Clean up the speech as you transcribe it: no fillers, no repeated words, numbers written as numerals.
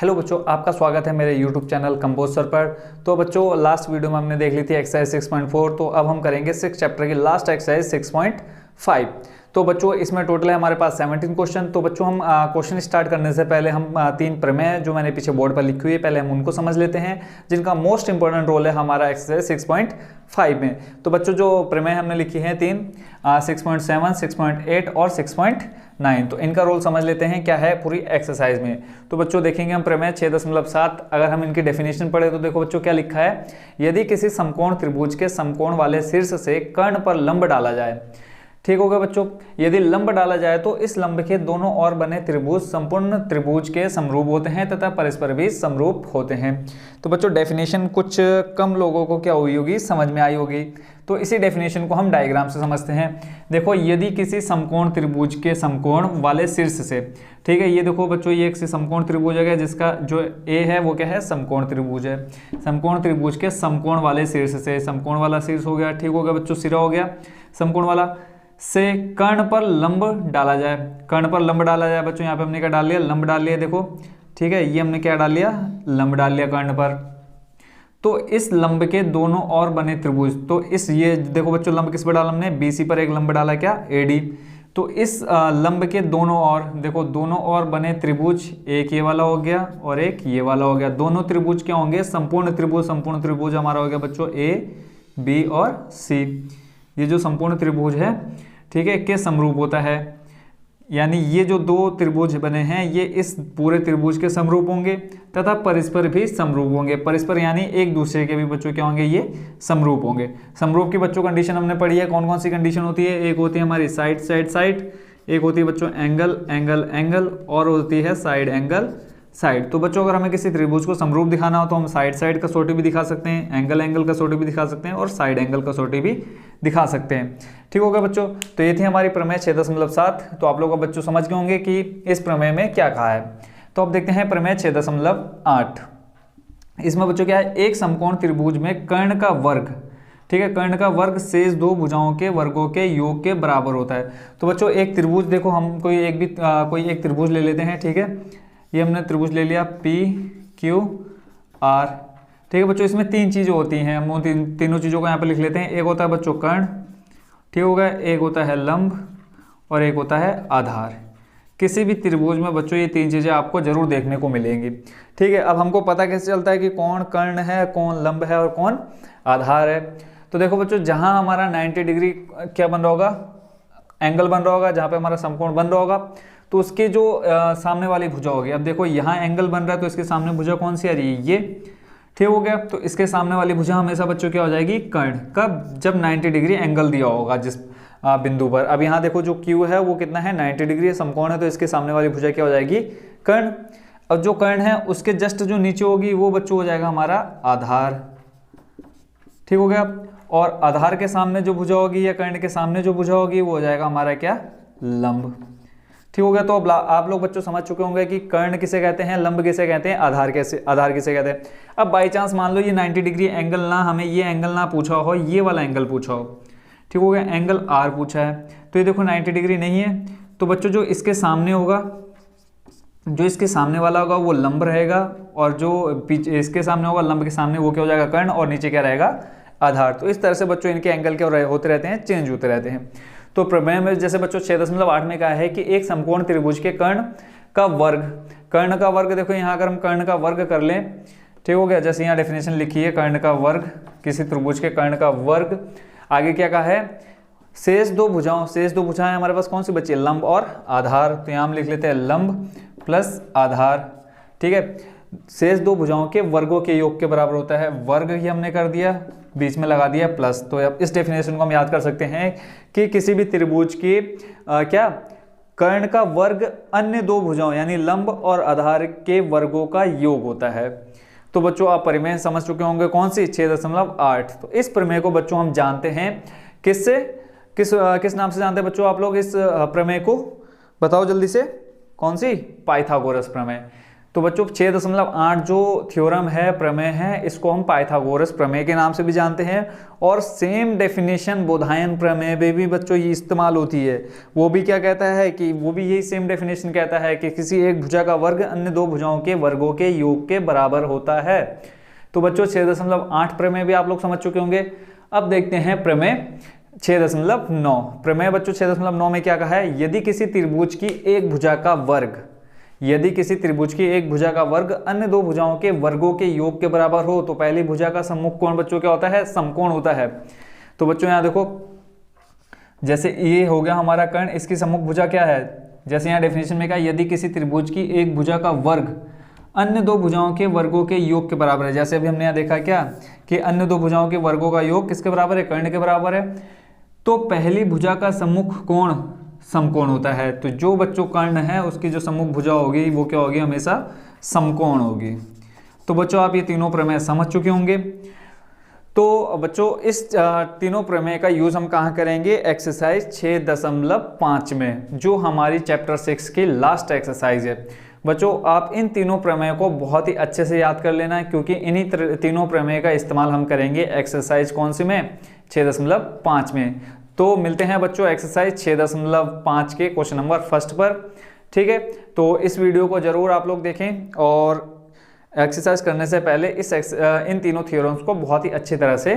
Hello बच्चों, आपका स्वागत है मेरे YouTube चैनल कंपोज सर पर। तो बच्चों, लास्ट वीडियो में हमने देख ली थी एक्सरसाइज 6.4। तो अब हम करेंगे 6 चैप्टर की लास्ट एक्सरसाइज 6.5। तो बच्चों, इसमें टोटल है हमारे पास 17 क्वेश्चन। तो बच्चों, हम क्वेश्चन स्टार्ट करने से पहले हम 3 प्रमेय जो मैंने पीछे बोर्ड पर लिखी हुई है, पहले हम उनको समझ लेते हैं, जिनका मोस्ट इंपॉर्टेंट रोल है हमारा एक्सरसाइज 6.5 में। तो बच्चों, जो प्रमेय हमने लिखी है 3, 6.7, 6.8 और 6.9, तो इनका रोल समझ लेते हैं क्या है पूरी एक्सरसाइज में। तो बच्चों देखेंगे हम प्रमेय 6.7। अगर हम इनकी डेफिनेशन पढ़े तो देखो बच्चों क्या लिखा है। यदि किसी समकोण त्रिभुज के समकोण वाले शीर्ष से कर्ण पर लंब डाला जाए, ठीक होगा बच्चों। यदि लंब डाला जाए तो इस लंब के दोनों ओर बने त्रिभुज संपूर्ण त्रिभुज के समरूप होते हैं तथा परस्पर भी समरूप होते हैं। तो बच्चों, डेफिनेशन कुछ कम लोगों को क्या हुई होगी, समझ में आई होगी। तो इसी डेफिनेशन को हम डायग्राम से समझते हैं। देखो, यदि किसी समकोण त्रिभुज के समकोण वाले शीर्ष से, ठीक है, ये देखो बच्चों, ये एक समकोण त्रिभुज है जिसका जो ए है वो क्या है, समकोण त्रिभुज है। समकोण त्रिभुज के समकोण वाले शीर्ष से, समकोण वाला शीर्ष हो गया, ठीक हो गया बच्चों, सिरा हो गया समकोण वाला, से कर्ण पर लंब डाला जाए। कर्ण पर लंब डाला जाए बच्चों, यहाँ पे हमने क्या डाल लिया, लंब डाल लिया। देखो ठीक है, ये हमने क्या डाल लिया, लंब डाल लिया कर्ण पर। तो इस लंब के दोनों ओर बने त्रिभुज, तो इस ये देखो बच्चों, लंब किस पर डाला हमने, बीसी पर एक लंब डाला, क्या, एडी। तो इस लंब के दोनों ओर, देखो दोनों ओर बने त्रिभुज, एक ये वाला हो गया और एक ये वाला हो गया। दोनों त्रिभुज क्या होंगे, संपूर्ण त्रिभुज। संपूर्ण त्रिभुज हमारा हो गया बच्चों ए, बी और सी। ये जो संपूर्ण त्रिभुज है, ठीक है, के समरूप होता है। यानी ये जो दो त्रिभुज बने हैं ये इस पूरे त्रिभुज के समरूप होंगे तथा परस्पर भी समरूप होंगे। परस्पर यानी एक दूसरे के भी बच्चों क्या होंगे, ये समरूप होंगे। समरूप की बच्चों कंडीशन हमने पढ़ी है। कौन कौन सी कंडीशन होती है, एक होती है हमारी साइड साइड साइड, एक होती है बच्चों एंगल एंगल एंगल, और होती है साइड एंगल साइड। तो बच्चों, अगर हमें किसी त्रिभुज को समरूप दिखाना हो तो हम साइड साइड कसौटी भी दिखा सकते हैं, एंगल एंगल कसौटी भी दिखा सकते हैं और साइड एंगल कसौटी भी दिखा सकते हैं। ठीक होगा बच्चों। तो ये थी हमारी प्रमेय 6.7। तो आप लोग अब बच्चों समझ गए होंगे कि इस प्रमेय में क्या कहा है। तो अब देखते हैं प्रमेय 6.8। इसमें बच्चों क्या है, एक समकोण त्रिभुज में कर्ण का वर्ग, ठीक है, कर्ण का वर्ग शेष दो भुजाओं के वर्गों के योग के बराबर होता है। तो बच्चों, एक त्रिभुज देखो, हम कोई एक त्रिभुज ले लेते हैं, ठीक है। ये हमने त्रिभुज ले लिया पी क्यू आर, ठीक है बच्चों। इसमें 3 चीज़ें होती हैं, हम तीनों चीज़ों को यहाँ पे लिख लेते हैं। एक होता है बच्चों कर्ण, ठीक होगा, एक होता है लंब और एक होता है आधार। किसी भी त्रिभुज में बच्चों ये 3 चीज़ें आपको जरूर देखने को मिलेंगी, ठीक है। अब हमको पता कैसे चलता है कि कौन कर्ण है, कौन लंब है और कौन आधार है। तो देखो बच्चों, जहाँ हमारा 90 डिग्री क्या बन रहा होगा, एंगल बन रहा होगा, जहाँ पे हमारा समकोण बन रहा होगा, तो उसके जो सामने वाली भुजा होगी। अब देखो यहाँ एंगल बन रहा है तो इसके सामने भुजा कौन सी आ रही है, ये, ठीक हो गया। तो इसके सामने वाली भुजा हमेशा बच्चों क्या हो जाएगी, कर्ण। कब, जब 90 डिग्री एंगल दिया होगा जिस बिंदु पर। अब यहाँ देखो जो Q है वो कितना है, 90 डिग्री समकोण है, तो इसके सामने वाली भुजा क्या हो जाएगी, कर्ण। अब जो कर्ण है उसके जस्ट जो नीचे होगी वो बच्चों हो जाएगा हमारा आधार, ठीक हो गया। और आधार के सामने जो भुजा होगी या कर्ण के सामने जो भुजा होगी वो हो जाएगा हमारा क्या, लंब, ठीक हो गया। तो अब आप लोग बच्चों समझ चुके होंगे कि कर्ण किसे कहते हैं, लंब किसे कहते हैं, आधार किसे कहते हैं। अब बाई चांस मान लो ये 90 डिग्री एंगल ना, हमें ये एंगल ना पूछा हो, ये वाला एंगल पूछा हो, ठीक हो गया, एंगल आर पूछा है। तो ये देखो 90 डिग्री नहीं है, तो बच्चों जो इसके सामने होगा, जो इसके सामने वाला होगा वो लंब रहेगा, और जो पीछे इसके सामने होगा, लंब के सामने, वो क्या हो जाएगा, कर्ण, और नीचे क्या रहेगा, आधार। तो इस तरह से बच्चों इनके एंगल क्या होते रहते हैं, चेंज होते रहते हैं। तो प्रमेय में जैसे बच्चों 6.8 में कहा है कि एक समकोण त्रिभुज के कर्ण का वर्ग, कर्ण का वर्ग, देखो यहाँ अगर हम कर्ण का वर्ग कर लें, ठीक हो गया, जैसे यहाँ डेफिनेशन लिखी है, कर्ण का वर्ग, किसी त्रिभुज के कर्ण का वर्ग। आगे क्या कहा है, शेष दो भुजाएं हमारे पास कौन सी बची है, लंब और आधार। तो यहाँ हम लिख लेते हैं लंब प्लस आधार, ठीक है। शेष दो भुजाओं के वर्गों के योग के बराबर होता है, वर्ग ही हमने कर दिया, बीच में लगा दिया प्लस। तो अब इस डेफिनेशन को हम याद कर सकते हैं कि किसी भी त्रिभुज की क्या, कर्ण का वर्ग अन्य दो भुजाओं यानी लंब और आधार के वर्गों का योग होता है। तो बच्चों आप प्रमेय समझ चुके होंगे, कौन सी, 6.8। तो इस प्रमेय को बच्चों हम जानते हैं किससे, किस नाम से जानते हैं बच्चों आप लोग इस प्रमेय को, बताओ जल्दी से, कौन सी, पाइथागोरस प्रमेय। तो बच्चों 6.8 जो थ्योरम है, प्रमेय है, इसको हम पाइथागोरस प्रमेय के नाम से भी जानते हैं। और सेम डेफिनेशन बोधायन प्रमेय में भी बच्चों ये इस्तेमाल होती है। वो भी क्या कहता है कि वो भी यही सेम डेफिनेशन कहता है कि किसी एक भुजा का वर्ग अन्य दो भुजाओं के वर्गों के योग के बराबर होता है। तो बच्चों 6.8 प्रमेय भी आप लोग समझ चुके होंगे। अब देखते हैं प्रमेय 6.9। प्रमेय बच्चों 6.9 में क्या कहा है, यदि किसी त्रिभुज की एक भुजा का वर्ग, यदि किसी त्रिभुज की एक भुजा का वर्ग अन्य दो भुजाओं के वर्गों के योग के बराबर हो तो पहली भुजा का सम्मुख कोण बच्चों क्या होता है, समकोण होता है। तो बच्चों यहाँ देखो, जैसे ये हो गया हमारा कर्ण, इसकी सम्मुख भुजा क्या है, जैसे यहाँ डेफिनेशन में कहा यदि किसी त्रिभुज की एक भुजा का वर्ग अन्य दो भुजाओं के वर्गों के योग के बराबर है। जैसे अभी हमने यहाँ देखा क्या कि अन्य दो भुजाओं के वर्गों का योग किसके बराबर है, कर्ण के बराबर है। तो पहली भुजा का सम्मुख कोण समकोण होता है। तो जो बच्चों कर्ण है उसकी जो सम्मुख भुजा होगी वो क्या होगी, हमेशा समकोण होगी। तो बच्चों आप ये तीनों प्रमेय समझ चुके होंगे। तो बच्चों इस तीनों प्रमेय का यूज हम कहाँ करेंगे, एक्सरसाइज 6.5 में, जो हमारी चैप्टर 6 की लास्ट एक्सरसाइज है। बच्चों आप इन तीनों प्रमेय को बहुत ही अच्छे से याद कर लेना है, क्योंकि इन्हीं तीनों प्रमेय का इस्तेमाल हम करेंगे एक्सरसाइज कौन सी में, 6.5 में। तो मिलते हैं बच्चों एक्सरसाइज 6.5 के क्वेश्चन नंबर 1 पर। ठीक है, तो इस वीडियो को जरूर आप लोग देखें और एक्सरसाइज करने से पहले इन तीनों थ्योरम्स को बहुत ही अच्छी तरह से